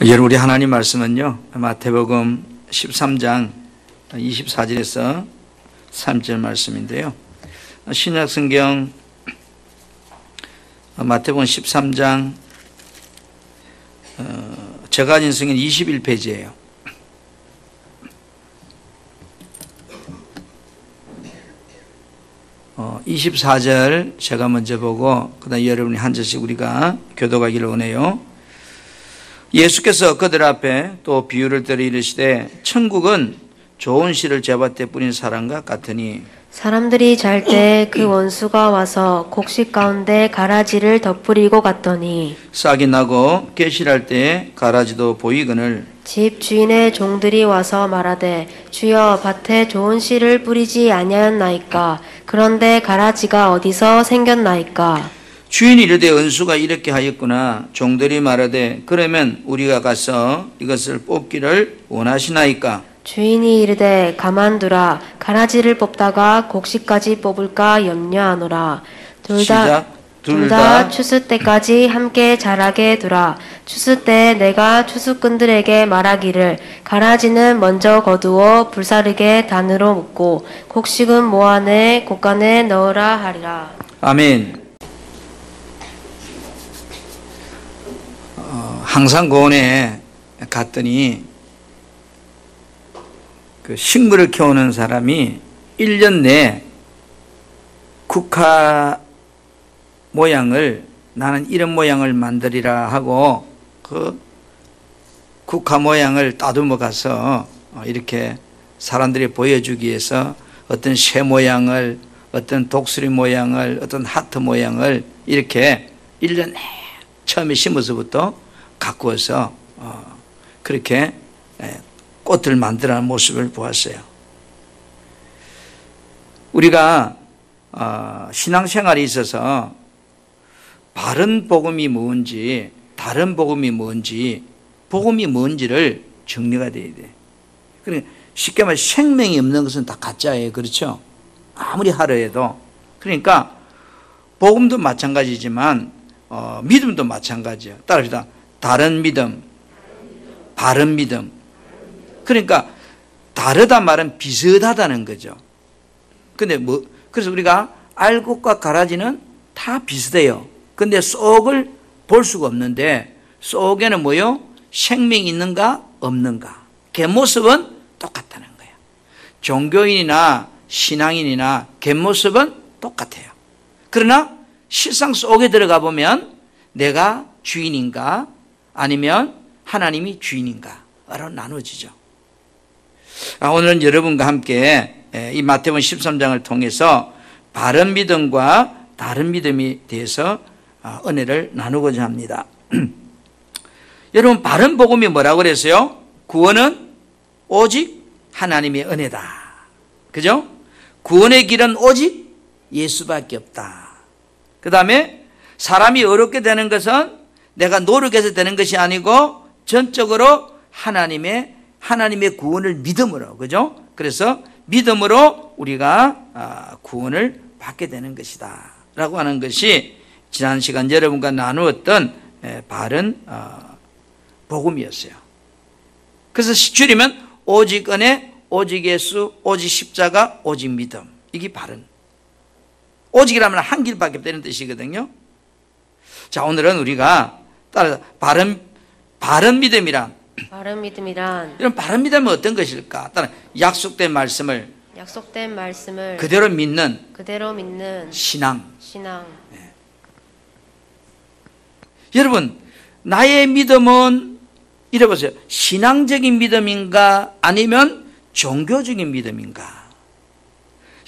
여러분, 우리 하나님 말씀은요, 마태복음 13장 24절에서 3절 말씀인데요. 신약성경 마태복음 13장 제가 가진 성경 21페이지예요. 어, 24절 제가 먼저 보고 그 다음에 여러분이 한 절씩 우리가 교도하기를 원해요. 예수께서 그들 앞에 또 비유를 들어 이르시되 천국은 좋은 씨를 제밭에 뿌린 사람과 같으니 사람들이 잘 때 그 원수가 와서 곡식 가운데 가라지를 덧뿌리고 갔더니 싹이 나고 계실할 때에 가라지도 보이거늘 집 주인의 종들이 와서 말하되 주여 밭에 좋은 씨를 뿌리지 아니하였나이까 그런데 가라지가 어디서 생겼나이까. 주인이 이르되 은수가 이렇게 하였구나. 종들이 말하되 그러면 우리가 가서 이것을 뽑기를 원하시나이까. 주인이 이르되 가만두라. 가라지를 뽑다가 곡식까지 뽑을까 염려하노라. 둘 다 추수 때까지 함께 자라게 두라. 추수 때 내가 추수꾼들에게 말하기를 가라지는 먼저 거두어 불사르게 단으로 묶고 곡식은 모아내 곡간에 넣으라 하리라. 아멘. 항상 고원에 갔더니 그 식물을 키우는 사람이 1년 내에 국화 모양을 나는 이런 모양을 만들리라 하고 그 국화 모양을 따듬어 가서 이렇게 사람들이 보여주기 위해서 어떤 새 모양을, 어떤 독수리 모양을, 어떤 하트 모양을 이렇게 1년 내에 처음에 심어서부터 가꾸어서 그렇게 꽃을 만들어가는 모습을 보았어요. 우리가 신앙생활에 있어서 바른 복음이 뭔지 다른 복음이 뭔지 복음이 뭔지를 정리가 돼야 돼. 그러니까 쉽게 말해 생명이 없는 것은 다 가짜예요. 그렇죠? 아무리 하려 해도. 그러니까 복음도 마찬가지지만 믿음도 마찬가지예요. 따라합시다. 다른 믿음, 바른 믿음. 그러니까 다르다 말은 비슷하다는 거죠. 근데 그래서 우리가 알곡과 가라지는 다 비슷해요. 근데 속을 볼 수가 없는데 속에는 뭐요? 생명이 있는가 없는가. 겉모습은 똑같다는 거예요. 종교인이나 신앙인이나 겉모습은 똑같아요. 그러나 실상 속에 들어가 보면 내가 주인인가 아니면 하나님이 주인인가로 나눠지죠. 오늘은 여러분과 함께 이 마태복음 13장을 통해서 바른 믿음과 다른 믿음에 대해서 은혜를 나누고자 합니다. 여러분, 바른 복음이 뭐라고 그랬어요? 구원은 오직 하나님의 은혜다. 그죠? 구원의 길은 오직 예수밖에 없다. 그 다음에 사람이 어렵게 되는 것은 내가 노력해서 되는 것이 아니고 전적으로 하나님의 구원을 믿음으로, 그죠? 그래서 믿음으로 우리가 구원을 받게 되는 것이다 라고 하는 것이 지난 시간 여러분과 나누었던 바른 복음이었어요. 그래서 줄이면 오직 은혜, 오직 예수, 오직 십자가, 오직 믿음. 이게 바른. 오직이라면 한 길밖에 없다는 뜻이거든요. 자, 오늘은 우리가 따라서 바른 믿음이란 이런 바른 믿음은 어떤 것일까? 따라 약속된 말씀을 그대로 믿는 신앙. 네. 여러분, 나의 믿음은 이래 보세요. 신앙적인 믿음인가 아니면 종교적인 믿음인가?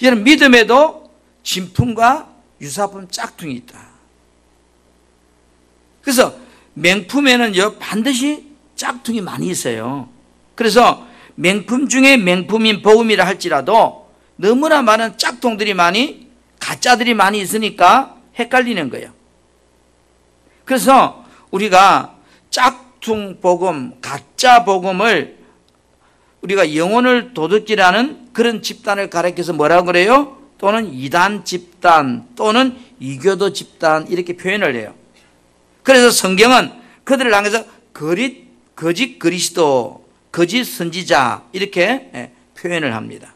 여러분, 믿음에도 진품과 유사품 짝퉁이 있다. 그래서 명품에는요 반드시 짝퉁이 많이 있어요. 그래서 명품 중에 명품인 복음이라 할지라도 너무나 많은 짝퉁들이 가짜들이 많이 있으니까 헷갈리는 거예요. 그래서 우리가 짝퉁 복음, 가짜 복음을 우리가 영혼을 도둑질하는 그런 집단을 가리켜서 뭐라고 그래요? 또는 이단 집단 또는 이교도 집단 이렇게 표현을 해요. 그래서 성경은 그들을 향해서 거짓 그리스도, 거짓 선지자 이렇게 표현을 합니다.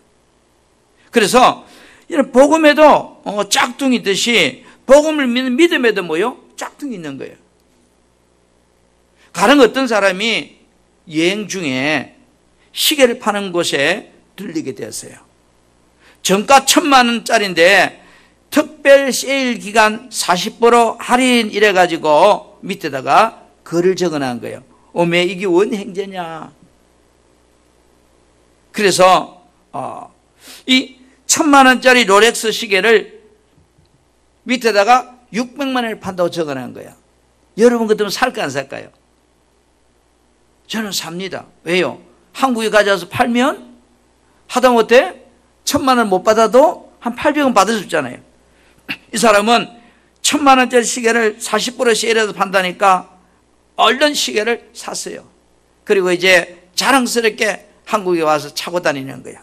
그래서 이런 복음에도 짝퉁이 있듯이 복음을 믿는 믿음에도 뭐요? 짝퉁이 있는 거예요. 가령 어떤 사람이 여행 중에 시계를 파는 곳에 들리게 되었어요. 정가 1,000만 원짜리인데 특별 세일 기간 40% 할인 이래가지고 밑에다가 글을 적어놓은 거예요. 어메 이게 원 행제냐. 그래서 이 1,000만 원짜리 롤렉스 시계를 밑에다가 600만 원을 판다고 적어놓은 거예요. 여러분 그때면 살까 안 살까요? 저는 삽니다. 왜요? 한국에 가져와서 팔면 하다못해 1,000만 원 못 받아도 한 800원 받을 수 있잖아요. 이 사람은 1,000만 원짜리 시계를 40% 세일해서 판다니까 얼른 시계를 샀어요. 그리고 이제 자랑스럽게 한국에 와서 차고 다니는 거야.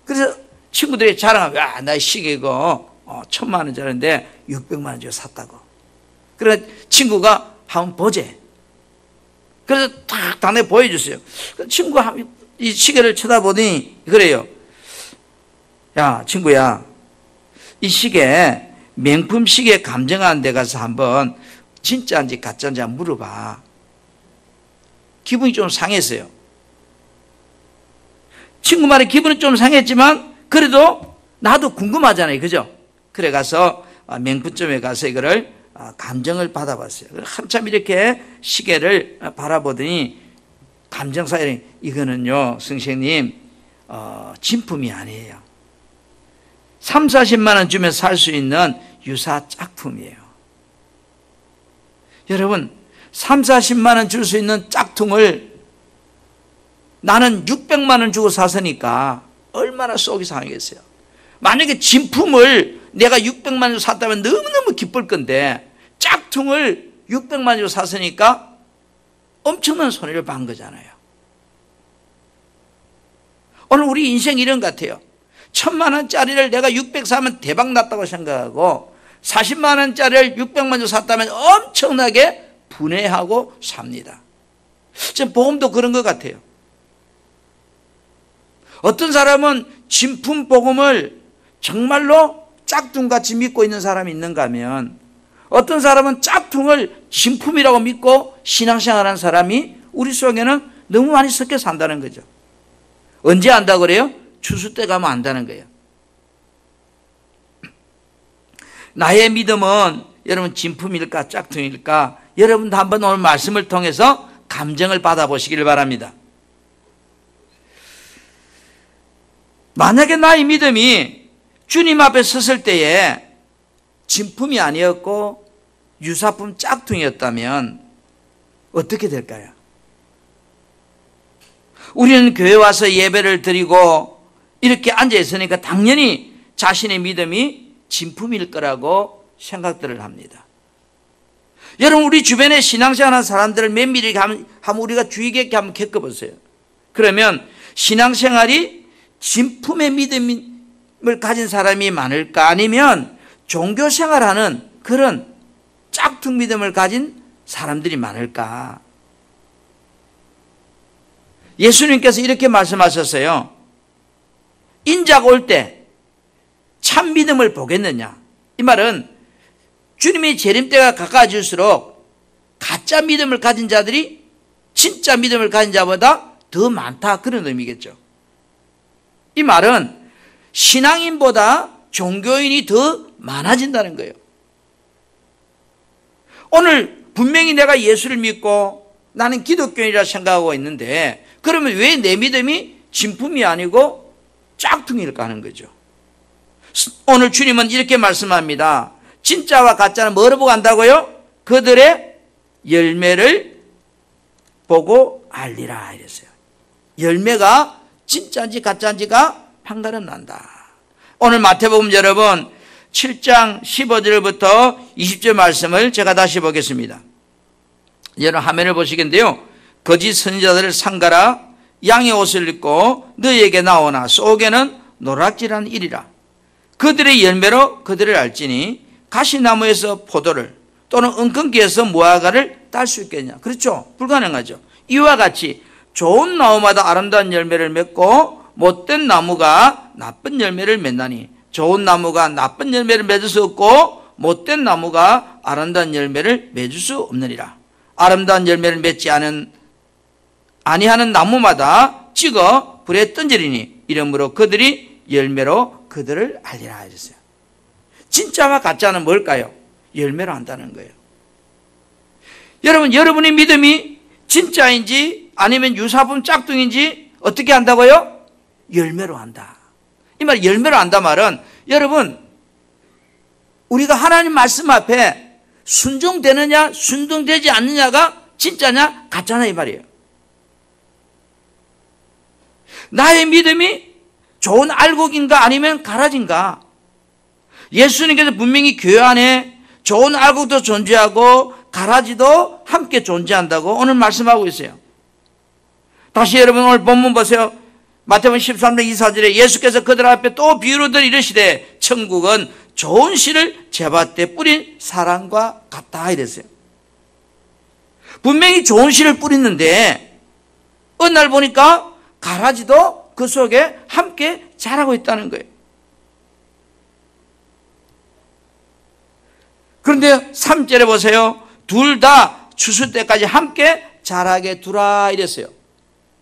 그래서 친구들이 자랑하고, 야, 나 시계 이거 1,000만 원짜리인데 600만 원 주고 샀다고. 그래 친구가 한번 보재. 그래서 딱 당내 보여줬어요. 친구가 이 시계를 쳐다보니 그래요. 야, 친구야, 이 시계 명품 시계 감정하는 데 가서 한번 진짜인지 가짜인지 한번 물어봐. 기분이 좀 상했어요. 친구 말에 기분은 좀 상했지만 그래도 나도 궁금하잖아요. 그죠? 그래 가서 명품점에 가서 이거를 감정을 받아봤어요. 한참 이렇게 시계를 바라보더니 감정사에 이거는요, 선생님 진품이 아니에요. 3, 40만 원 주면 살 수 있는 유사 짝퉁이에요. 여러분 3, 40만 원 줄 수 있는 짝퉁을 나는 600만 원 주고 샀으니까 얼마나 속이 상하겠어요. 만약에 진품을 내가 600만 원 주고 샀다면 너무너무 기쁠 건데 짝퉁을 600만 원 주고 샀으니까 엄청난 손해를 본 거잖아요. 오늘 우리 인생이 이런 것 같아요. 1,000만 원짜리를 내가 600 사면 대박 났다고 생각하고 40만 원짜리를 600만 원 주고 샀다면 엄청나게 분해하고 삽니다. 지금 복음도 그런 것 같아요. 어떤 사람은 진품 복음을 정말로 짝퉁같이 믿고 있는 사람이 있는가 하면 어떤 사람은 짝퉁을 진품이라고 믿고 신앙생활하는 사람이 우리 속에는 너무 많이 섞여 산다는 거죠. 언제 안다고 그래요? 추수 때 가면 안다는 거예요. 나의 믿음은 여러분 진품일까 짝퉁일까? 여러분도 한번 오늘 말씀을 통해서 감정을 받아보시길 바랍니다. 만약에 나의 믿음이 주님 앞에 섰을 때에 진품이 아니었고 유사품 짝퉁이었다면 어떻게 될까요? 우리는 교회 와서 예배를 드리고 이렇게 앉아 있으니까 당연히 자신의 믿음이 진품일 거라고 생각들을 합니다. 여러분 우리 주변에 신앙생활하는 사람들을 면밀히 한번 우리가 주의 깊게 한번 겪어보세요. 그러면 신앙생활이 진품의 믿음을 가진 사람이 많을까 아니면 종교생활하는 그런 짝퉁 믿음을 가진 사람들이 많을까? 예수님께서 이렇게 말씀하셨어요. 인자가 올 때 참 믿음을 보겠느냐? 이 말은 주님의 재림때가 가까워질수록 가짜 믿음을 가진 자들이 진짜 믿음을 가진 자보다 더 많다 그런 의미겠죠. 이 말은 신앙인보다 종교인이 더 많아진다는 거예요. 오늘 분명히 내가 예수를 믿고 나는 기독교인이라 생각하고 있는데 그러면 왜 내 믿음이 진품이 아니고 짝퉁일까 하는 거죠. 오늘 주님은 이렇게 말씀합니다. 진짜와 가짜는 뭐로 보고 안다고요? 그들의 열매를 보고 알리라 이랬어요. 열매가 진짜인지 가짜인지가 판가름 난다. 오늘 마태복음 여러분 7장 15절부터 20절 말씀을 제가 다시 보겠습니다. 여러분 화면을 보시겠는데요. 거짓 선지자들을 삼가라. 양의 옷을 입고 너희에게 나오나 속에는 노략질한 일이라. 그들의 열매로 그들을 알지니 가시나무에서 포도를 또는 은근기에서 무화과를 딸 수 있겠냐? 그렇죠? 불가능하죠. 이와 같이 좋은 나무마다 아름다운 열매를 맺고 못된 나무가 나쁜 열매를 맺나니 좋은 나무가 나쁜 열매를 맺을 수 없고 못된 나무가 아름다운 열매를 맺을 수 없느니라. 아름다운 열매를 맺지 아니하는 나무마다 찍어 불에 던지리니 이러므로 그들이 열매로 그들을 알리라 하셨어요. 진짜와 가짜는 뭘까요? 열매로 한다는 거예요. 여러분, 여러분의 믿음이 진짜인지 아니면 유사품 짝퉁인지 어떻게 한다고요? 열매로 한다. 이 말 열매로 한다 말은 여러분, 우리가 하나님 말씀 앞에 순종되느냐 순종되지 않느냐가 진짜냐 가짜냐 이 말이에요. 나의 믿음이 좋은 알곡인가 아니면 가라지인가? 예수님께서 분명히 교회 안에 좋은 알곡도 존재하고 가라지도 함께 존재한다고 오늘 말씀하고 있어요. 다시 여러분 오늘 본문 보세요. 마태복음 13장 24절에 예수께서 그들 앞에 또 비유로들 이르시되 천국은 좋은 씨를 제밭에 뿌린 사람과 같다 이랬어요. 분명히 좋은 씨를 뿌리는데 어느 날 보니까 가라지도 그 속에 함께 자라고 있다는 거예요. 그런데 3절에 보세요. 둘 다 추수 때까지 함께 자라게 두라 이랬어요.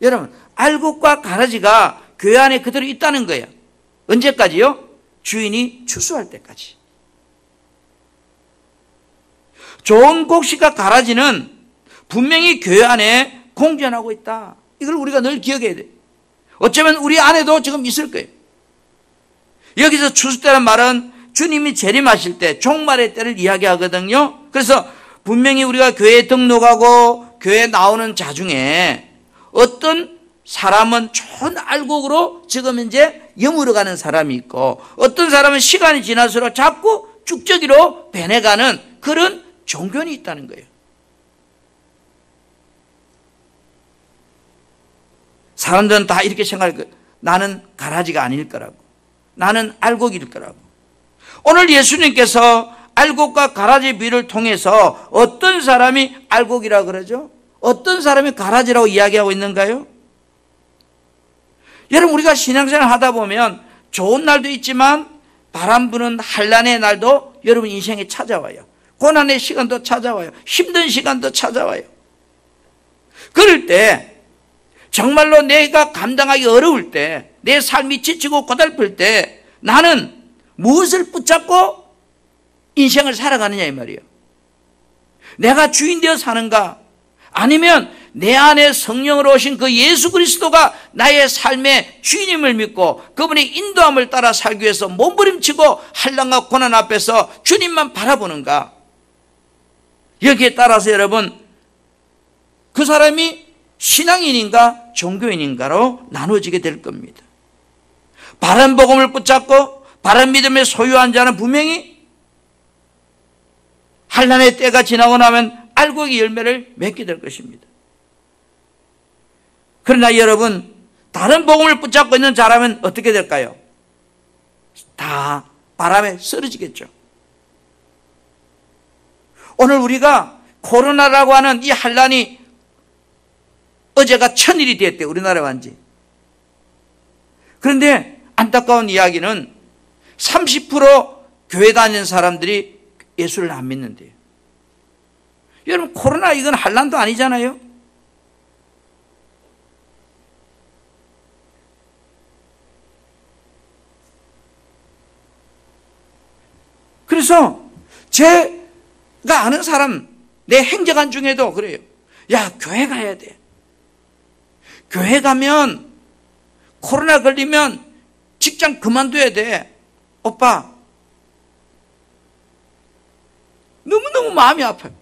여러분, 알곡과 가라지가 교회 안에 그대로 있다는 거예요. 언제까지요? 주인이 추수할 때까지. 좋은 곡식과 가라지는 분명히 교회 안에 공존하고 있다. 이걸 우리가 늘 기억해야 돼요. 어쩌면 우리 안에도 지금 있을 거예요. 여기서 추수 때란 말은 주님이 재림하실 때 종말의 때를 이야기하거든요. 그래서 분명히 우리가 교회에 등록하고 교회에 나오는 자 중에 어떤 사람은 좋은 알곡으로 지금 이제 여물어가는 사람이 있고 어떤 사람은 시간이 지날수록 자꾸 쭉저기로 변해가는 그런 종교는 있다는 거예요. 사람들은 다 이렇게 생각할 거예요. 나는 가라지가 아닐 거라고. 나는 알곡일 거라고. 오늘 예수님께서 알곡과 가라지 비유를 통해서 어떤 사람이 알곡이라고 그러죠? 어떤 사람이 가라지라고 이야기하고 있는가요? 여러분, 우리가 신앙생활 하다 보면 좋은 날도 있지만 바람 부는 한란의 날도 여러분 인생에 찾아와요. 고난의 시간도 찾아와요. 힘든 시간도 찾아와요. 그럴 때 정말로 내가 감당하기 어려울 때, 내 삶이 지치고 고달플 때 나는 무엇을 붙잡고 인생을 살아가느냐 이 말이에요. 내가 주인 되어 사는가? 아니면 내 안에 성령으로 오신 그 예수 그리스도가 나의 삶의 주인임을 믿고 그분의 인도함을 따라 살기 위해서 몸부림치고 한란과 고난 앞에서 주님만 바라보는가? 여기에 따라서 여러분, 그 사람이 신앙인인가 종교인인가로 나누어지게 될 겁니다. 바른 복음을 붙잡고 바른 믿음에 소유한 자는 분명히 한란의 때가 지나고 나면 알곡의 열매를 맺게 될 것입니다. 그러나 여러분, 다른 복음을 붙잡고 있는 자라면 어떻게 될까요? 다 바람에 쓰러지겠죠. 오늘 우리가 코로나라고 하는 이 한란이 어제가 1000일이 됐대요. 우리나라 완지. 그런데 안타까운 이야기는 30% 교회 다니는 사람들이 예수를 안 믿는데요. 여러분, 코로나 이건 한란도 아니잖아요. 그래서 제가 아는 사람, 내 행적안 중에도 그래요. 야, 교회 가야 돼. 교회 가면 코로나 걸리면 직장 그만둬야 돼. 오빠, 너무너무 마음이 아파요.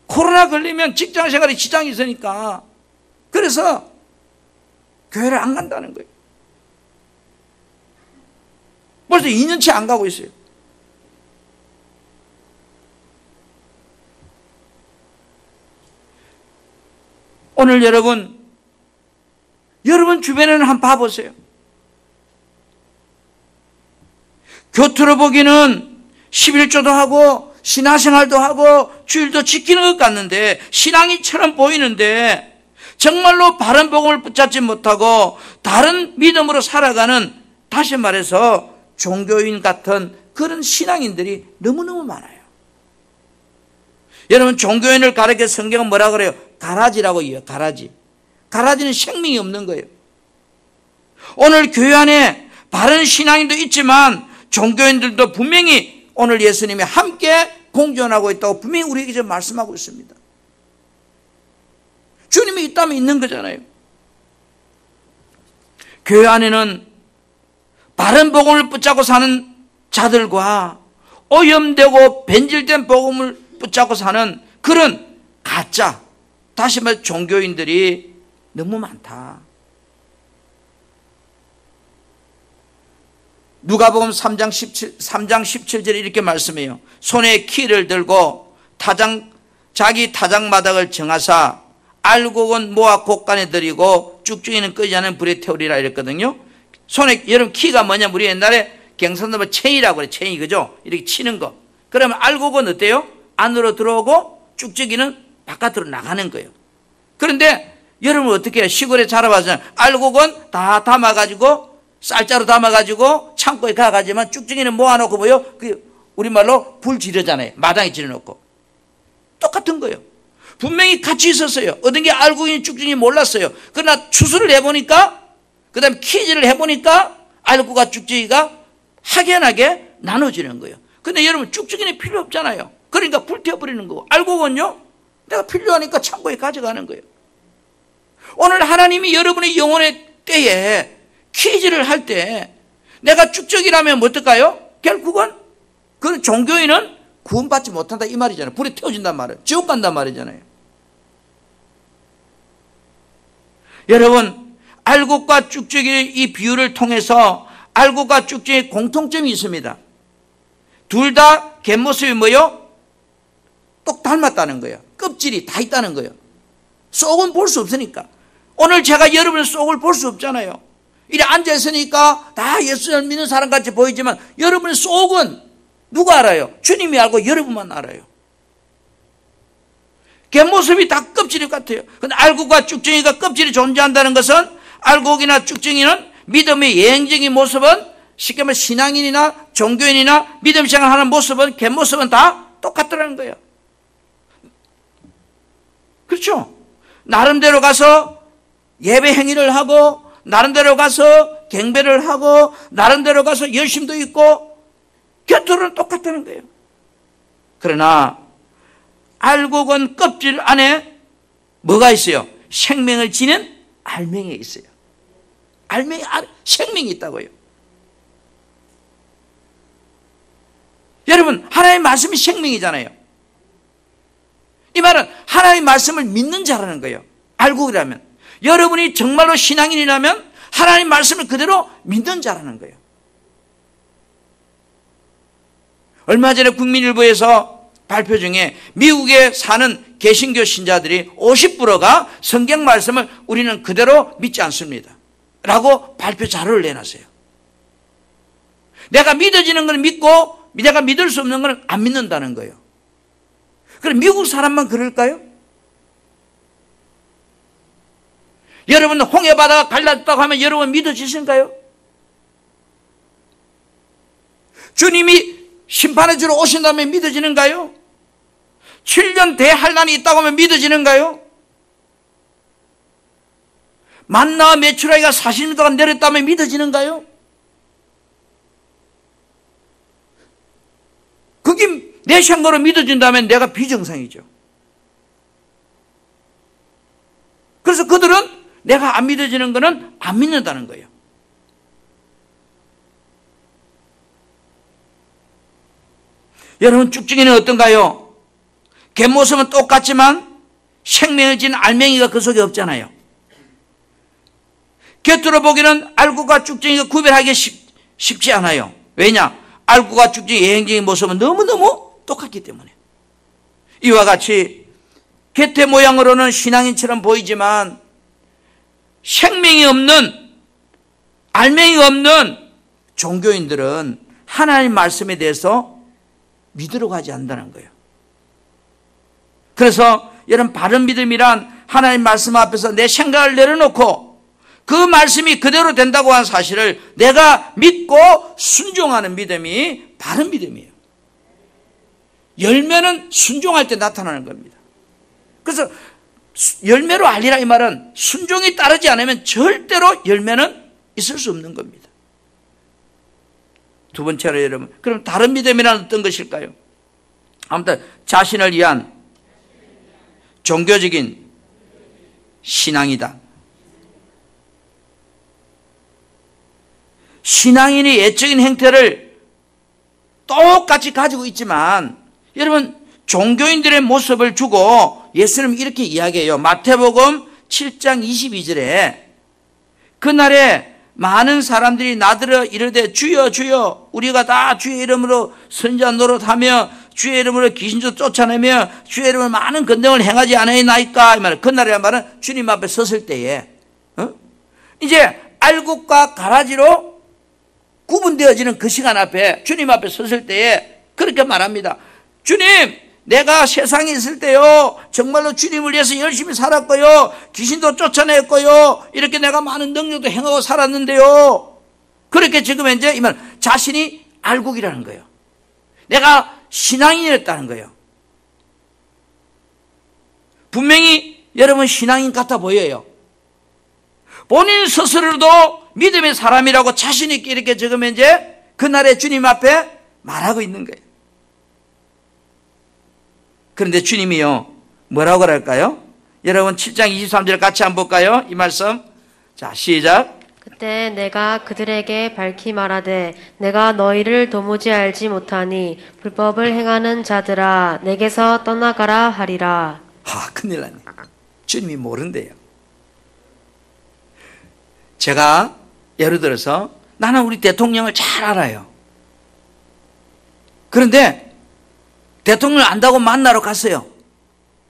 코로나 걸리면 직장 생활에 지장이 있으니까. 그래서 교회를 안 간다는 거예요. 벌써 2년째 안 가고 있어요. 오늘 여러분 주변에는 한번 봐보세요. 겉으로 보기는 11조도 하고 신앙생활도 하고 주일도 지키는 것 같는데, 신앙인처럼 보이는데 정말로 바른 복음을 붙잡지 못하고 다른 믿음으로 살아가는, 다시 말해서 종교인 같은 그런 신앙인들이 너무너무 많아요. 여러분, 종교인을 가르쳐 성경은 뭐라 그래요? 가라지라고 해요. 가라지. 가라지는 생명이 없는 거예요. 오늘 교회 안에 바른 신앙인도 있지만 종교인들도 분명히 오늘 예수님이 함께 공존하고 있다고 분명히 우리에게 지금 말씀하고 있습니다. 주님이 있다면 있는 거잖아요. 교회 안에는 바른 복음을 붙잡고 사는 자들과 오염되고 변질된 복음을 붙잡고 사는 그런 가짜, 다시 말해 종교인들이 너무 많다. 누가복음 3장 17절에 이렇게 말씀해요. 손에 키를 들고 자기 타작마당을 정하사 알곡은 모아 곳간에 들이고 쭉쭉이는 끄지 않은 불에 태우리라 이랬거든요. 손에, 여러분 키가 뭐냐면 우리 옛날에 경상도 체이라고 그래. 체이, 그죠? 이렇게 치는 거. 그러면 알곡은 어때요? 안으로 들어오고 쭉쭉이는 바깥으로 나가는 거예요. 그런데 여러분 어떻게 해요? 시골에 자라봐서 알곡은 다 담아가지고 쌀자루 담아가지고 창고에 가가지만 쭉쭉이는 모아놓고 뭐요? 우리말로 불 지르잖아요. 마당에 지르놓고. 똑같은 거예요. 분명히 같이 있었어요. 어떤 게 알곡인지 쭉쭉이 몰랐어요. 그러나 추수를 해보니까, 그 다음에 퀴즈를 해보니까 알곡과 쭉쭉이가 확연하게 나눠지는 거예요. 근데 여러분 쭉쭉이는 필요 없잖아요. 그러니까 불태워버리는 거고, 알곡은요 내가 필요하니까 창고에 가져가는 거예요. 오늘 하나님이 여러분의 영혼의 때에 퀴즈를 할 때 내가 쭉쭉이라면 어떨까요? 결국은 그 종교인은 구원받지 못한다 이 말이잖아요. 불에 태워진단 말이에요. 지옥 간단 말이잖아요. 여러분, 알곡과 쭉쭉이 이 비유를 통해서 알곡과 쭉쭉이 공통점이 있습니다. 둘 다 겉모습이 뭐요? 똑 닮았다는 거예요. 껍질이 다 있다는 거예요. 속은 볼 수 없으니까. 오늘 제가 여러분의 속을 볼 수 없잖아요. 이래 앉아있으니까 다 예수를 믿는 사람 같이 보이지만 여러분의 속은 누가 알아요? 주님이 알고 여러분만 알아요. 겉모습이 다 껍질이 같아요. 근데 알곡과 쭉쭉이가 껍질이 존재한다는 것은, 알곡이나 쭉쭉이는 믿음의 예행적인 모습은, 쉽게 말해 신앙인이나 종교인이나 믿음 생활하는 모습은, 겉모습은 다 똑같더라는 거예요. 그렇죠? 나름대로 가서 예배 행위를 하고, 나름대로 가서 경배를 하고, 나름대로 가서 열심도 있고, 겉으로는 똑같다는 거예요. 그러나 알곡은 껍질 안에 뭐가 있어요? 생명을 지닌 알맹이 있어요. 알맹이, 생명이 있다고요. 여러분, 하나님의 말씀이 생명이잖아요. 이 말은 하나님의 말씀을 믿는 자라는 거예요. 알곡이라면. 여러분이 정말로 신앙인이라면 하나님의 말씀을 그대로 믿는 자라는 거예요. 얼마 전에 국민일보에서 발표 중에 미국에 사는 개신교 신자들이 50%가 성경 말씀을 우리는 그대로 믿지 않습니다 라고 발표 자료를 내놨어요. 내가 믿어지는 건 믿고 내가 믿을 수 없는 건 안 믿는다는 거예요. 그럼 미국 사람만 그럴까요? 여러분 홍해바다가 갈라졌다고 하면 여러분 믿어지신가요? 주님이 심판해 주러 오신다면 믿어지는가요? 7년 대환란이 있다고 하면 믿어지는가요? 만나와 메추라기가 40년 동안 내렸다면 믿어지는가요? 그게 내 생각으로 믿어진다면 내가 비정상이죠. 그래서 그들은 내가 안 믿어지는 것은 안 믿는다는 거예요. 여러분, 쭉쭉이는 어떤가요? 겉모습은 똑같지만 생명을 지닌 알맹이가 그 속에 없잖아요. 겉으로 보기에는 알곡과 쭉쭉이가 구별하기 쉽지 않아요. 왜냐? 알곡과 쭉쭉이 예행적인 모습은 너무너무 똑같기 때문에. 이와 같이 겉의 모양으로는 신앙인처럼 보이지만 생명이 없는, 알맹이가 없는 종교인들은 하나님 말씀에 대해서 믿으러 가지 않는다는 거예요. 그래서 여러분, 바른 믿음이란 하나님 말씀 앞에서 내 생각을 내려놓고 그 말씀이 그대로 된다고 하는 사실을 내가 믿고 순종하는 믿음이 바른 믿음이에요. 열매는 순종할 때 나타나는 겁니다. 그래서 열매로 알리라 이 말은 순종이 따르지 않으면 절대로 열매는 있을 수 없는 겁니다. 두 번째로 여러분, 그럼 다른 믿음이란 어떤 것일까요? 아무튼 자신을 위한 종교적인 신앙이다. 신앙인이 예적인 행태를 똑같이 가지고 있지만 여러분, 종교인들의 모습을 주고 예수님은 이렇게 이야기해요. 마태복음 7장 22절에 그날에 많은 사람들이 나더러 이르되 주여 주여 우리가 다 주의 이름으로 선지자 노릇하며 주의 이름으로 귀신도 쫓아내며 주의 이름으로 많은 권능을 행하지 않았나이까. 이 말은 그날이란 말은 주님 앞에 섰을 때에 이제 알곡과 가라지로 구분되어지는 그 시간 앞에 주님 앞에 섰을 때에 그렇게 말합니다. 주님, 내가 세상에 있을 때요 정말로 주님을 위해서 열심히 살았고요, 귀신도 쫓아냈고요, 이렇게 내가 많은 능력도 행하고 살았는데요. 그렇게 지금 이제 이 말 자신이 알곡이라는 거예요. 내가 신앙인이었다는 거예요. 분명히 여러분 신앙인 같아 보여요. 본인 스스로도 믿음의 사람이라고 자신 있게 이렇게 지금 이제 그날의 주님 앞에 말하고 있는 거예요. 그런데 주님이요 뭐라고 그럴까요? 여러분 7장 23절 같이 한번 볼까요? 이 말씀. 자, 시작. 그때 내가 그들에게 밝히 말하되 내가 너희를 도무지 알지 못하니 불법을 행하는 자들아 내게서 떠나가라 하리라. 큰일 났네. 주님이 모른대요. 제가 예를 들어서 나는 우리 대통령을 잘 알아요. 그런데 대통령을 안다고 만나러 갔어요.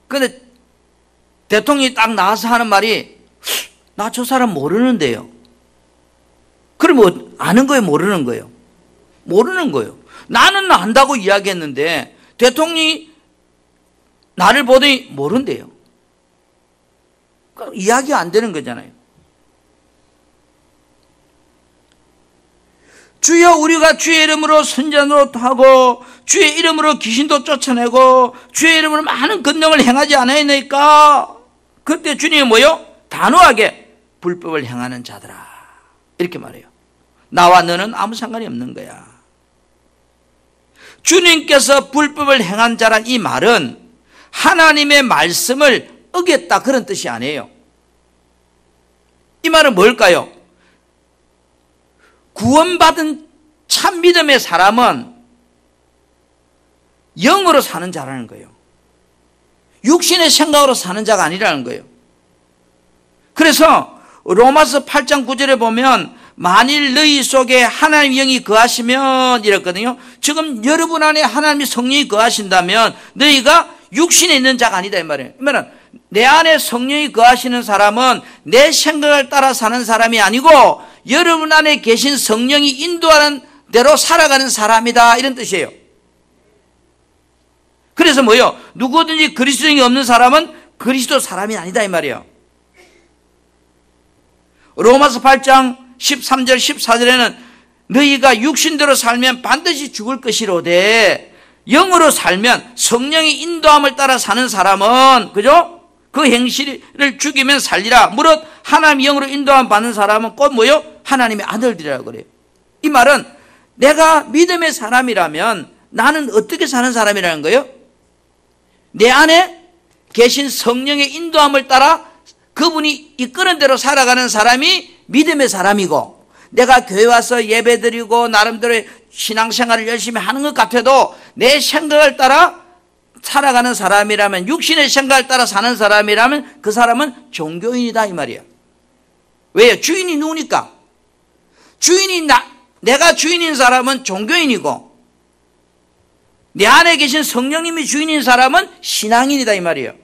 그런데 대통령이 딱 나와서 하는 말이 나 저 사람 모르는데요. 그럼 아는 거예요, 모르는 거예요? 모르는 거예요. 나는 안다고 이야기했는데 대통령이 나를 보더니 모른대요. 그러니까 이야기가 안 되는 거잖아요. 주여 우리가 주의 이름으로 선지자 노릇하고 주의 이름으로 귀신도 쫓아내고 주의 이름으로 많은 권능을 행하지 않았나이까. 그때 주님이 뭐요? 단호하게 불법을 행하는 자들아 이렇게 말해요. 나와 너는 아무 상관이 없는 거야. 주님께서 불법을 행한 자란 이 말은 하나님의 말씀을 어겼다 그런 뜻이 아니에요. 이 말은 뭘까요? 구원받은 참 믿음의 사람은 영으로 사는 자라는 거예요. 육신의 생각으로 사는 자가 아니라는 거예요. 그래서 로마서 8장 9절에 보면 만일 너희 속에 하나님 영이 거하시면 이랬거든요. 지금 여러분 안에 하나님의 성령이 거하신다면 너희가 육신에 있는 자가 아니다 이 말이에요. 이 말은 내 안에 성령이 거하시는 사람은 내 생각을 따라 사는 사람이 아니고 여러분 안에 계신 성령이 인도하는 대로 살아가는 사람이다 이런 뜻이에요. 그래서 뭐예요? 누구든지 그리스도인이 없는 사람은 그리스도 사람이 아니다 이 말이에요. 로마서 8장 13절 14절에는 너희가 육신대로 살면 반드시 죽을 것이로되 영으로 살면 성령의 인도함을 따라 사는 사람은 그죠? 그 행실을 죽이면 살리라. 무릇 하나님의 영으로 인도함 받는 사람은 곧 뭐요? 하나님의 아들들이라고 그래요. 이 말은 내가 믿음의 사람이라면 나는 어떻게 사는 사람이라는 거예요? 내 안에 계신 성령의 인도함을 따라 그분이 이끄는 대로 살아가는 사람이 믿음의 사람이고 내가 교회 와서 예배드리고 나름대로 신앙생활을 열심히 하는 것 같아도 내 생각을 따라 살아가는 사람이라면 육신의 생각을 따라 사는 사람이라면 그 사람은 종교인이다 이 말이에요. 왜요? 주인이 누구니까? 내가 주인인 사람은 종교인이고 내 안에 계신 성령님이 주인인 사람은 신앙인이다 이 말이에요.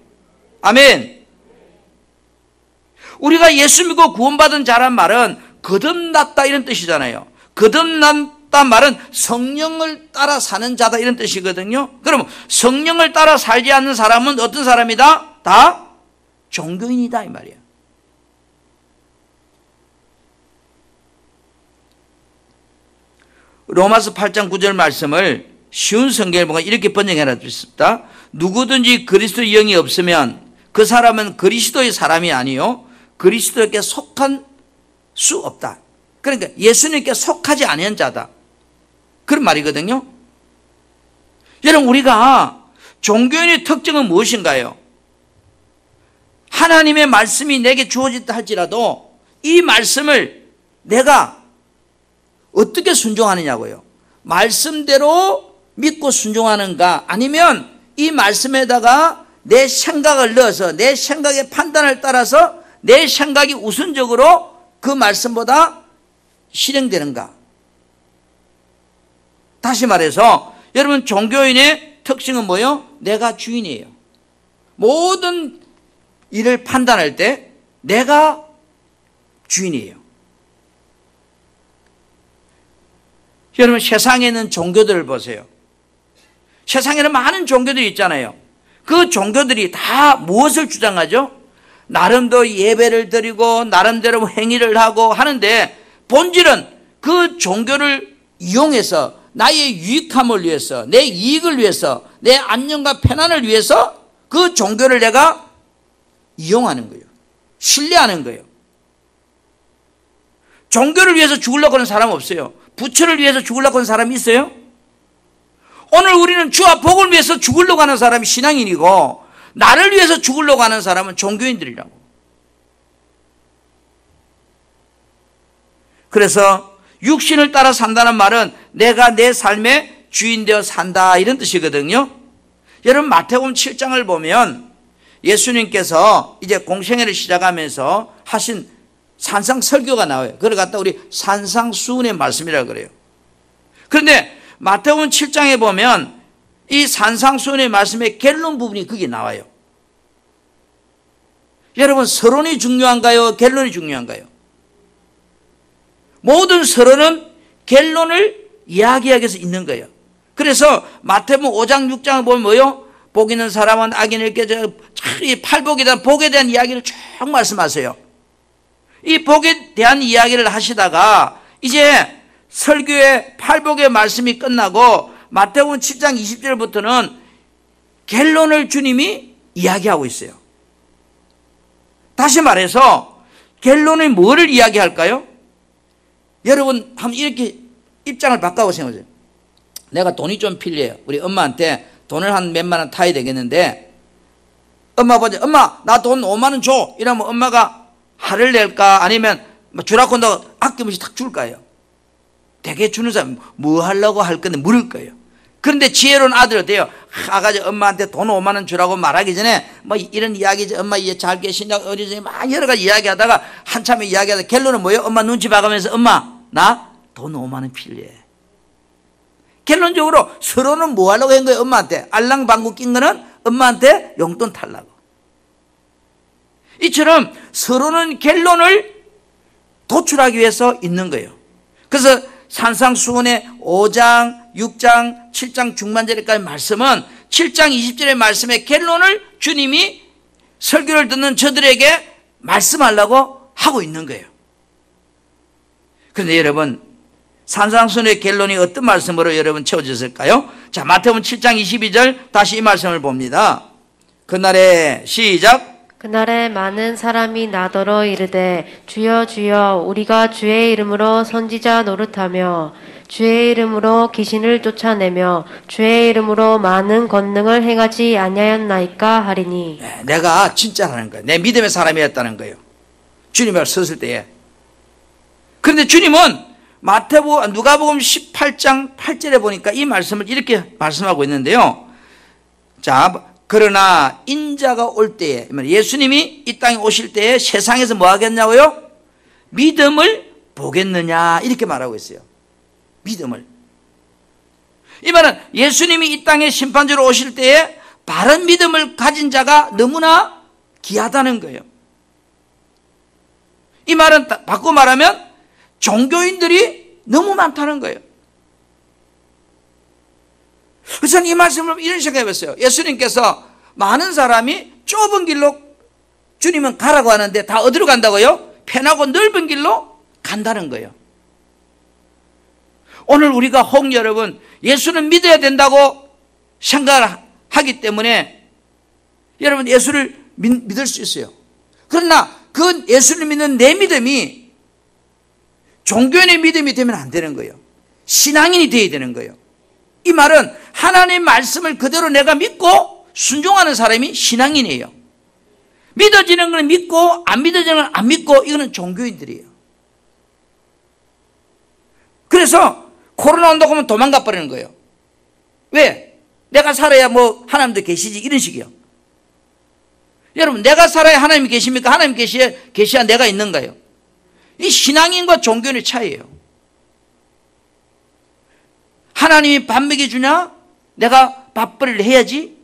아멘. 우리가 예수 믿고 구원받은 자란 말은 거듭났다 이런 뜻이잖아요. 거듭났다 다음 말은 성령을 따라 사는 자다 이런 뜻이거든요. 그러면 성령을 따라 살지 않는 사람은 어떤 사람이다? 다 종교인이다 이 말이에요. 로마서 8장 9절 말씀을 쉬운 성경을 보고 이렇게 번역해 놨습니다. 누구든지 그리스도의 영이 없으면 그 사람은 그리스도의 사람이 아니요 그리스도에게 속한 수 없다. 그러니까 예수님께 속하지 않은 자다. 그런 말이거든요. 여러분, 우리가 종교인의 특징은 무엇인가요? 하나님의 말씀이 내게 주어졌다 할지라도 이 말씀을 내가 어떻게 순종하느냐고요. 말씀대로 믿고 순종하는가, 아니면 이 말씀에다가 내 생각을 넣어서 내 생각의 판단을 따라서 내 생각이 우선적으로 그 말씀보다 실행되는가. 다시 말해서 여러분, 종교인의 특징은 뭐예요? 내가 주인이에요. 모든 일을 판단할 때 내가 주인이에요. 여러분, 세상에 있는 종교들을 보세요. 세상에는 많은 종교들이 있잖아요. 그 종교들이 다 무엇을 주장하죠? 나름대로 예배를 드리고 나름대로 행위를 하고 하는데 본질은 그 종교를 이용해서 나의 유익함을 위해서, 내 이익을 위해서, 내 안녕과 편안을 위해서 그 종교를 내가 이용하는 거예요. 신뢰하는 거예요. 종교를 위해서 죽으려고 하는 사람 없어요. 부처를 위해서 죽으려고 하는 사람이 있어요? 오늘 우리는 주와 복을 위해서 죽으려고 하는 사람이 신앙인이고, 나를 위해서 죽으려고 하는 사람은 종교인들이라고. 그래서 육신을 따라 산다는 말은 내가 내 삶의 주인 되어 산다 이런 뜻이거든요. 여러분, 마태복음 7장을 보면 예수님께서 이제 공생애를 시작하면서 하신 산상 설교가 나와요. 그걸 갖다 우리 산상수훈의 말씀이라고 그래요. 그런데 마태복음 7장에 보면 이 산상수훈의 말씀의 결론 부분이 거기 나와요. 여러분, 서론이 중요한가요? 결론이 중요한가요? 모든 서론은 결론을 이야기하기 위해서 있는 거예요. 그래서 마태복음 5장 6장을 보면 뭐요? 복 있는 사람은 악인에게 이 팔복에 대한 복에 대한 이야기를 쭉 말씀하세요. 이 복에 대한 이야기를 하시다가 이제 설교의 팔복의 말씀이 끝나고 마태복음 7장 20절부터는 결론을 주님이 이야기하고 있어요. 다시 말해서 결론이 뭐를 이야기할까요? 여러분, 한번 이렇게 입장을 바꿔보세요. 내가 돈이 좀 필요해요. 우리 엄마한테 돈을 한 몇만 원 타야 되겠는데, 엄마 보자. 엄마, 나 돈 5만 원 줘. 이러면 엄마가 화를 낼까? 아니면 주라고 한다고 아낌없이 탁 줄까요? 되게 주는 사람 뭐 하려고 할 건데 물을 거예요. 그런데 지혜로운 아들 어때요? 아가씨 엄마한테 돈 5만 원 주라고 말하기 전에 뭐 이런 이야기지. 엄마 이제 잘 계신다고 어리저리 막 여러 가지 이야기하다가 한참에 이야기하다가 결론은 뭐예요? 엄마 눈치 봐가면서 엄마, 나 돈 5만 원 필요해. 결론적으로 서로는 뭐 하려고 한 거예요? 엄마한테 알랑방구 낀 거는 엄마한테 용돈 달라고. 이처럼 서로는 결론을 도출하기 위해서 있는 거예요. 그래서 산상수훈의 5장, 6장, 7장 중반절까지 말씀은 7장 20절의 말씀의 결론을 주님이 설교를 듣는 저들에게 말씀하려고 하고 있는 거예요. 그런데 여러분, 산상수훈의 결론이 어떤 말씀으로 여러분 채워졌을까요? 자, 마태복음 7장 22절 다시 이 말씀을 봅니다. 그날에 시작. 그날에 많은 사람이 나더러 이르되 주여 주여 우리가 주의 이름으로 선지자 노릇하며 주의 이름으로 귀신을 쫓아내며 주의 이름으로 많은 권능을 행하지 아니하였나이까 하리니. 내가 진짜라는 거예요. 내 믿음의 사람이었다는 거예요. 주님 앞에 섰을 때에. 그런데 주님은 누가복음 18장 8절에 보니까 이 말씀을 이렇게 말씀하고 있는데요. 자, 그러나 인자가 올 때에, 예수님이 이 땅에 오실 때에 세상에서 뭐 하겠냐고요? 믿음을 보겠느냐 이렇게 말하고 있어요. 믿음을. 이 말은 예수님이 이 땅에 심판주로 오실 때에 바른 믿음을 가진 자가 너무나 귀하다는 거예요. 이 말은 바꿔 말하면 종교인들이 너무 많다는 거예요. 그래서 저는 이 말씀을 이런 생각해 봤어요. 예수님께서 많은 사람이 좁은 길로 주님은 가라고 하는데 다 어디로 간다고요? 편하고 넓은 길로 간다는 거예요. 오늘 우리가 혹 여러분 예수는 믿어야 된다고 생각을 하기 때문에 여러분 예수를 믿을 수 있어요. 그러나 그 예수를 믿는 내 믿음이 종교인의 믿음이 되면 안 되는 거예요. 신앙인이 되어야 되는 거예요. 이 말은 하나님의 말씀을 그대로 내가 믿고 순종하는 사람이 신앙인이에요. 믿어지는 건 믿고 안 믿어지는 건 안 믿고 이거는 종교인들이에요. 그래서 코로나 온다고 하면 도망가 버리는 거예요. 왜? 내가 살아야 뭐 하나님도 계시지 이런 식이요. 여러분 내가 살아야 하나님이 계십니까? 하나님 계시야 내가 있는가요? 이 신앙인과 종교인의 차이예요. 하나님이 밥 먹여주냐? 내가 밥벌이를 해야지.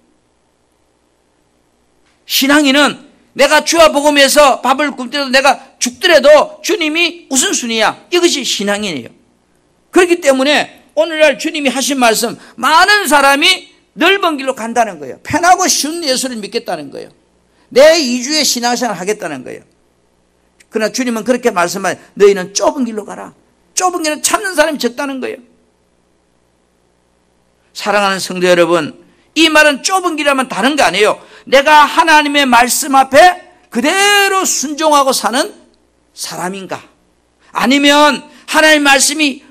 신앙인은 내가 주와 복음에서 밥을 굶더라도 내가 죽더라도 주님이 우선순위야. 이것이 신앙인이에요. 그렇기 때문에 오늘날 주님이 하신 말씀, 많은 사람이 넓은 길로 간다는 거예요. 편하고 쉬운 예수를 믿겠다는 거예요. 내 이주의 신앙생활을 하겠다는 거예요. 그러나 주님은 그렇게 말씀하여 너희는 좁은 길로 가라. 좁은 길은 찾는 사람이 적다는 거예요. 사랑하는 성도 여러분, 이 말은 좁은 길이라면 다른 거 아니에요. 내가 하나님의 말씀 앞에 그대로 순종하고 사는 사람인가? 아니면 하나님의 말씀이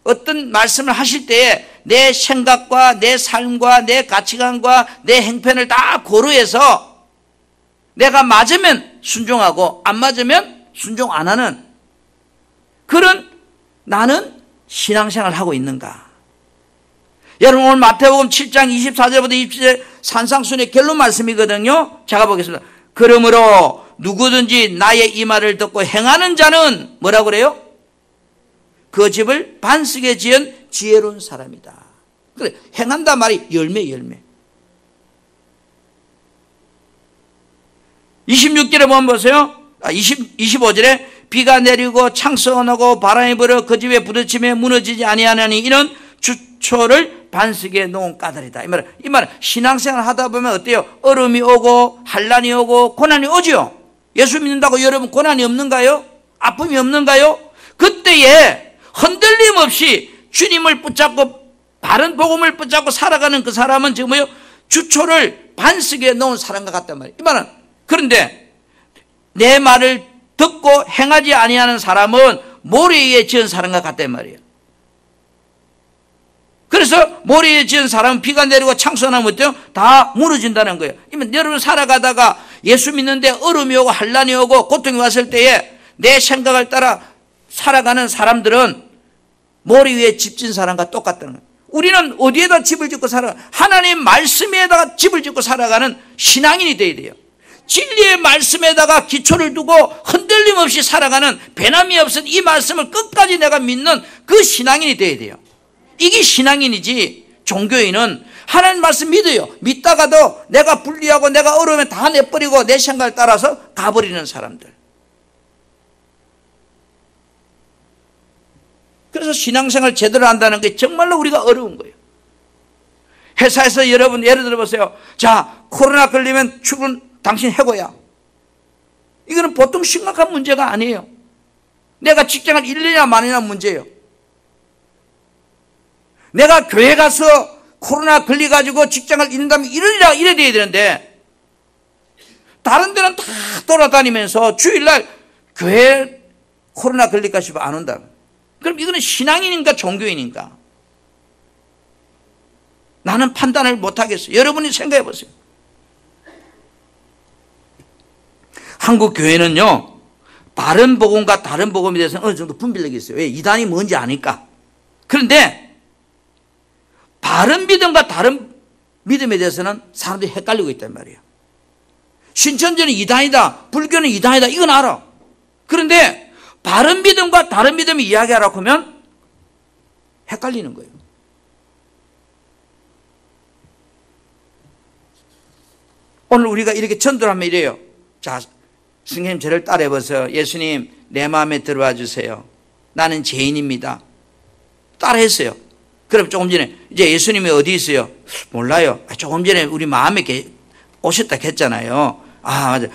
어떤 말씀을 하실 때에 내 생각과 내 삶과 내 가치관과 내 행편을 다 고려해서 내가 맞으면 순종하고 안 맞으면 순종 안 하는 그런 나는 신앙생활을 하고 있는가? 여러분 오늘 마태복음 7장 24절부터 27절 산상순의 결론 말씀이거든요. 제가 보겠습니다. 그러므로 누구든지 나의 이 말을 듣고 행하는 자는 뭐라고 그래요? 그 집을 반석에 지은 지혜로운 사람이다. 그래, 행한다 말이 열매. 26절에 보면 보세요. 25절에 비가 내리고 창수가 나고 바람이 불어 그 집에 부딪히며 무너지지 아니하나니 이는 주초를 반석에 놓은 까닭이다. 이 말은 신앙생활 하다 보면 어때요? 얼음이 오고 한란이 오고 고난이 오죠. 예수 믿는다고 여러분 고난이 없는가요? 아픔이 없는가요? 그때에 흔들림 없이 주님을 붙잡고 바른 복음을 붙잡고 살아가는 그 사람은 지금 뭐요? 주초를 반석에 놓은 사람과 같단 말이에요. 이 말은 그런데 내 말을 듣고 행하지 아니하는 사람은 모래 위에 지은 사람과 같단 말이에요. 그래서 모래 위에 지은 사람은 비가 내리고 창수가 나면 어때요? 다 무너진다는 거예요. 여러분 살아가다가 예수 믿는데 얼음이 오고 한란이 오고 고통이 왔을 때에 내 생각을 따라 살아가는 사람들은 모래 위에 집 지은 사람과 똑같다는 거예요. 우리는 어디에다 집을 짓고 하나님의 말씀에다가 집을 짓고 살아가는 신앙인이 되어야 돼요. 진리의 말씀에다가 기초를 두고 흔들림 없이 살아가는 배남이 없은 이 말씀을 끝까지 내가 믿는 그 신앙인이 되어야 돼요. 이게 신앙인이지 종교인은 하나님 말씀 믿어요. 믿다가도 내가 분리하고 내가 어려우면 다 내버리고 내 생각을 따라서 가버리는 사람들. 그래서 신앙생활 제대로 한다는 게 정말로 우리가 어려운 거예요. 회사에서 여러분 예를 들어 보세요. 자, 코로나 걸리면 출근 당신 해고야. 이거는 보통 심각한 문제가 아니에요. 내가 직장을 잃느냐 마느냐 문제예요. 내가 교회 가서 코로나 걸려가지고 직장을 잃는다면 이러야 돼야 되는데 다른 데는 다 돌아다니면서 주일날 교회 코로나 걸릴까 싶어 안 온다. 그럼 이거는 신앙인인가 종교인인가? 나는 판단을 못하겠어요. 여러분이 생각해 보세요. 한국 교회는요, 바른 복음과 다른 복음에 대해서는 어느 정도 분별력이 있어요. 왜? 이단이 뭔지 아니까. 그런데 바른 믿음과 다른 믿음에 대해서는 사람들이 헷갈리고 있단 말이에요. 신천지는 이단이다, 불교는 이단이다, 이건 알아. 그런데 바른 믿음과 다른 믿음을 이야기하라고 하면 헷갈리는 거예요. 오늘 우리가 이렇게 전도를 하면 이래요. 자, 선생님 저를 따라해보세요. 예수님 내 마음에 들어와 주세요. 나는 죄인입니다. 따라했어요. 그럼 조금 전에 이제 예수님이 어디 있어요? 몰라요. 조금 전에 우리 마음에 오셨다 했잖아요. 아, 맞아.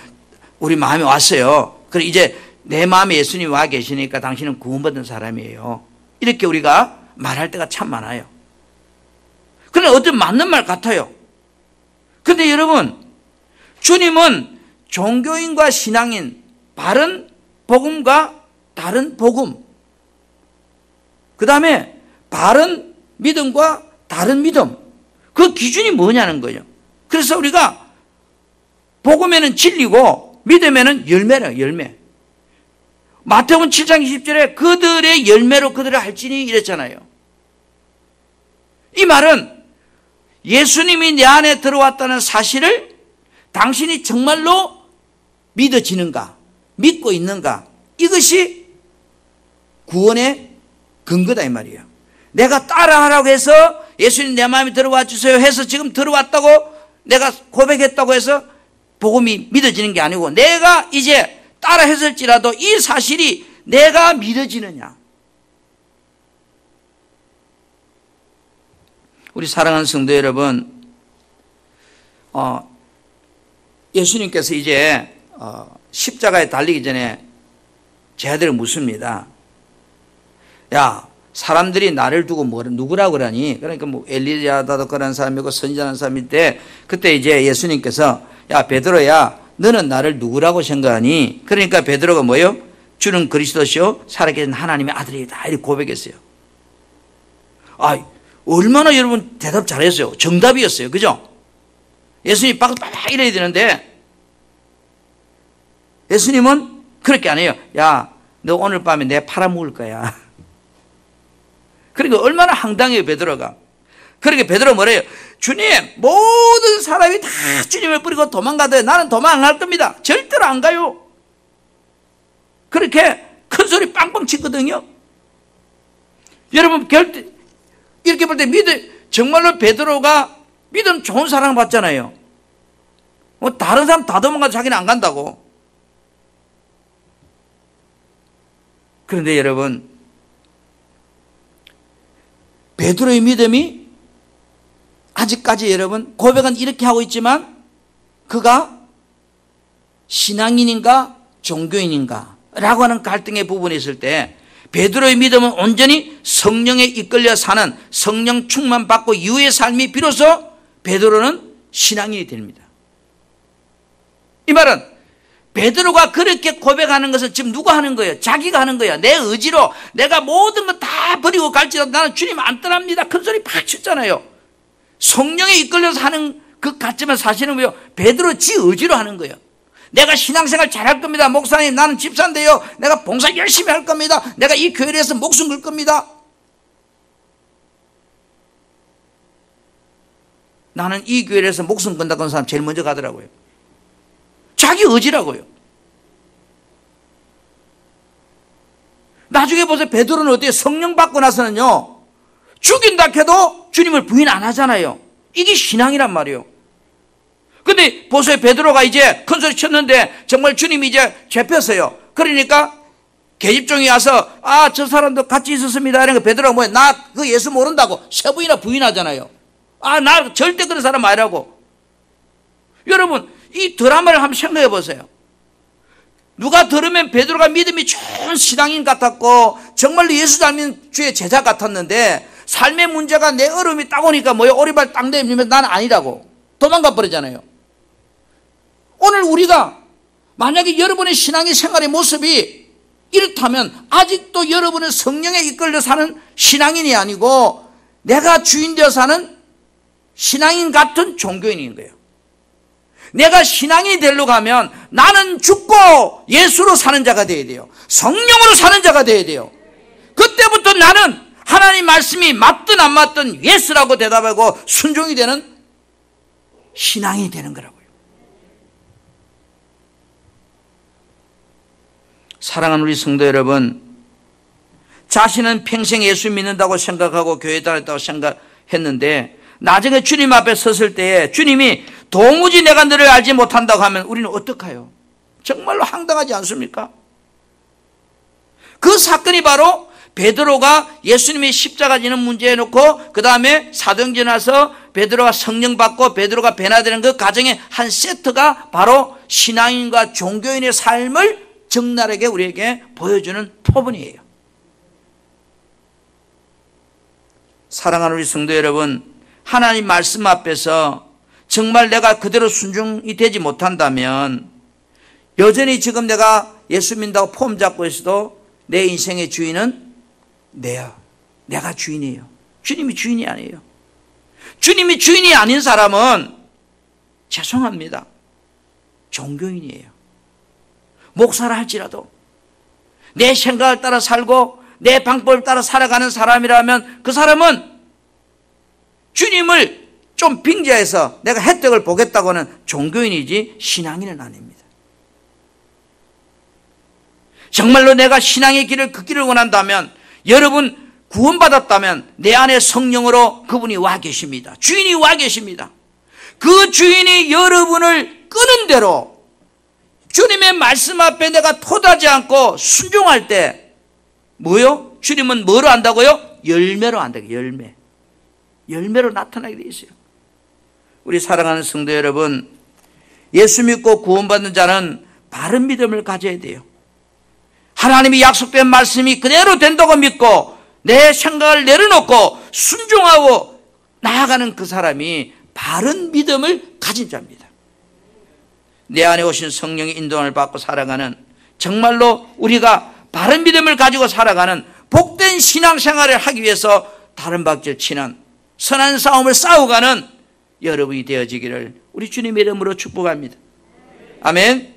우리 마음에 왔어요. 그래 이제 내 마음에 예수님이 와 계시니까 당신은 구원받은 사람이에요. 이렇게 우리가 말할 때가 참 많아요. 그런데 어떤 맞는 말 같아요. 그런데 여러분, 주님은 종교인과 신앙인, 바른 복음과 다른 복음, 그 다음에 바른 믿음과 다른 믿음, 그 기준이 뭐냐는 거예요. 그래서 우리가 복음에는 진리고 믿음에는 열매래요. 열매. 마태복음 7장 20절에 그들의 열매로 그들을 알지니 이랬잖아요. 이 말은 예수님이 내 안에 들어왔다는 사실을 당신이 정말로 믿어지는가, 믿고 있는가, 이것이 구원의 근거다 이 말이에요. 내가 따라하라고 해서 예수님 내 마음에 들어와 주세요 해서 지금 들어왔다고 내가 고백했다고 해서 복음이 믿어지는 게 아니고, 내가 이제 따라 했을지라도 이 사실이 내가 믿어지느냐. 우리 사랑하는 성도 여러분, 예수님께서 이제 십자가에 달리기 전에 제 아들을 묻습니다. 야, 사람들이 나를 두고 누구라고 그러니? 그러니까 뭐 엘리야다도 그런 사람이고 선지자는 사람인데, 그때 이제 예수님께서 야 베드로야, 너는 나를 누구라고 생각하니? 그러니까 베드로가 뭐예요? 주는 그리스도시요 살아계신 하나님의 아들이다, 이렇게 고백했어요. 아, 얼마나 여러분 대답 잘했어요. 정답이었어요. 그죠? 예수님이 빡빡 이래야 되는데 예수님은 그렇게 안 해요. 야, 너 오늘 밤에 내 팔아먹을 거야. 그러니까 얼마나 황당해요, 베드로가. 그러니까 베드로 뭐래요? 주님, 모든 사람이 다 주님을 뿌리고 도망가도 나는 도망 안 갈 겁니다. 절대로 안 가요. 그렇게 큰 소리 빵빵 치거든요. 여러분, 이렇게 볼 때 정말로 베드로가 믿음 좋은 사랑을 받잖아요. 뭐 다른 사람 다 도망가도 자기는 안 간다고. 그런데 여러분, 베드로의 믿음이 아직까지 여러분 고백은 이렇게 하고 있지만 그가 신앙인인가 종교인인가 라고 하는 갈등의 부분이 있을 때 베드로의 믿음은 온전히 성령에 이끌려 사는, 성령 충만 받고 이후의 삶이 비로소 베드로는 신앙인이 됩니다. 이 말은 베드로가 그렇게 고백하는 것은 지금 누가 하는 거예요? 자기가 하는 거예요. 내 의지로 내가 모든 거 다 버리고 갈지라도 나는 주님 안 떠납니다. 큰 소리 팍 쳤잖아요. 성령에 이끌려서 하는 것 같지만 사실은 뭐예요? 베드로 지 의지로 하는 거예요. 내가 신앙생활 잘할 겁니다. 목사님, 나는 집사인데요, 내가 봉사 열심히 할 겁니다. 내가 이 교회를 해서 목숨 걸 겁니다. 나는 이 교회를 해서 목숨 건다고 하는 사람 제일 먼저 가더라고요. 자기 의지라고요. 나중에 보세요. 베드로는 어때요? 성령 받고 나서는요, 죽인다 해도 주님을 부인 안 하잖아요. 이게 신앙이란 말이에요. 근데 보세요. 베드로가 이제 큰 소리 쳤는데 정말 주님이 이제 잡혔어요. 그러니까 계집종이 와서 아, 저 사람도 같이 있었습니다. 이러니까 베드로가 뭐야? 나 그 예수 모른다고 세 번이나 부인하잖아요. 아, 나 절대 그런 사람 아니라고. 여러분, 이 드라마를 한번 생각해 보세요. 누가 들으면 베드로가 믿음이 좋은 신앙인 같았고 정말로 예수 닮은 주의 제자 같았는데 삶의 문제가 내 어려움이 딱 오니까 뭐예요? 오리발 딱 내밀면 나는 아니라고 도망가 버리잖아요. 오늘 우리가 만약에 여러분의 신앙의 생활의 모습이 이렇다면 아직도 여러분은 성령에 이끌려 사는 신앙인이 아니고 내가 주인 되어 사는 신앙인 같은 종교인인 거예요. 내가 신앙이 되려고 하면 나는 죽고 예수로 사는 자가 되어야 돼요. 성령으로 사는 자가 되어야 돼요. 그때부터 나는 하나님 말씀이 맞든 안 맞든 예스라고 대답하고 순종이 되는 신앙이 되는 거라고요. 사랑하는 우리 성도 여러분, 자신은 평생 예수 믿는다고 생각하고 교회 다녔다고 생각했는데 나중에 주님 앞에 섰을 때에 주님이 도무지 내가 너를 알지 못한다고 하면 우리는 어떡해요? 정말로 황당하지 않습니까? 그 사건이 바로 베드로가 예수님이 십자가 지는 문제 해놓고 그 다음에 사도행전 와서 베드로가 성령 받고 베드로가 변화되는 그 과정의 한 세트가 바로 신앙인과 종교인의 삶을 적나라하게 우리에게 보여주는 표본이에요. 사랑하는 우리 성도 여러분, 하나님 말씀 앞에서 정말 내가 그대로 순종이 되지 못한다면 여전히 지금 내가 예수 믿는다고 폼 잡고 있어도 내 인생의 주인은 내가 주인이에요. 주님이 주인이 아니에요. 주님이 주인이 아닌 사람은 죄송합니다. 종교인이에요. 목사라 할지라도 내 생각을 따라 살고 내 방법을 따라 살아가는 사람이라면 그 사람은 주님을 좀 빙자해서 내가 혜택을 보겠다고 하는 종교인이지 신앙인은 아닙니다. 정말로 내가 신앙의 길을 걷기를 원한다면, 여러분 구원받았다면 내 안에 성령으로 그분이 와 계십니다. 주인이 와 계십니다. 그 주인이 여러분을 끄는 대로 주님의 말씀 앞에 내가 토하지 않고 순종할 때 뭐요? 주님은 뭐로 한다고요? 열매로 한다고요. 열매로 나타나게 돼 있어요. 우리 사랑하는 성도 여러분, 예수 믿고 구원받는 자는 바른 믿음을 가져야 돼요. 하나님이 약속된 말씀이 그대로 된다고 믿고 내 생각을 내려놓고 순종하고 나아가는 그 사람이 바른 믿음을 가진 자입니다. 내 안에 오신 성령의 인도함을 받고 살아가는, 정말로 우리가 바른 믿음을 가지고 살아가는 복된 신앙생활을 하기 위해서 다른 박질 치는 선한 싸움을 싸워가는 여러분이 되어지기를 우리 주님의 이름으로 축복합니다. 아멘.